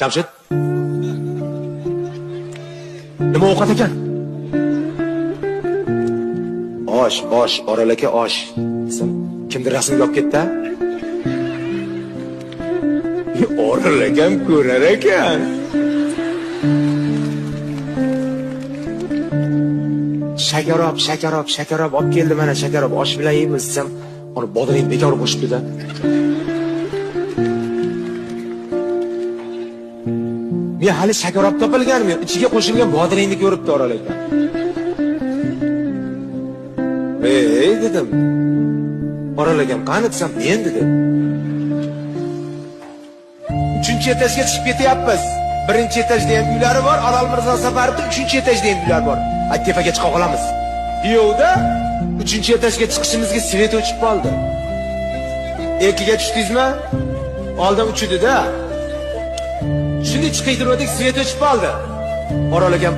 Jamshid. Nima ovqat ekan? Osh, Orol aka osh. Kimdir rasmga olib ketdi? Orol akam ko'rar ekan. Shakarob olib keldi mana shakarob osh bilan yeymiz desam, uni bodring bekor qo'shibdi-da. Men hali shakarob topilganmi? Ichiga qo'shilgan bodringni ko'ribdi Orol aka. Ey dedim. Orol akam qani desam, men dedim. 3-etajga chiqib ketyapmiz. 1-etajda ham uylari bor, Orol Mirzo Safarovning 3-etajda ham uylari bor. Tepaga chiqa olamiz. Yo'qda 3-etajga chiqishimizga svet o'chib qoldi. Ikkiga tushdingizmi? Oldin uchdi-da. Shunday chiqaytirdik, svet o'chib qoldi. Orol akam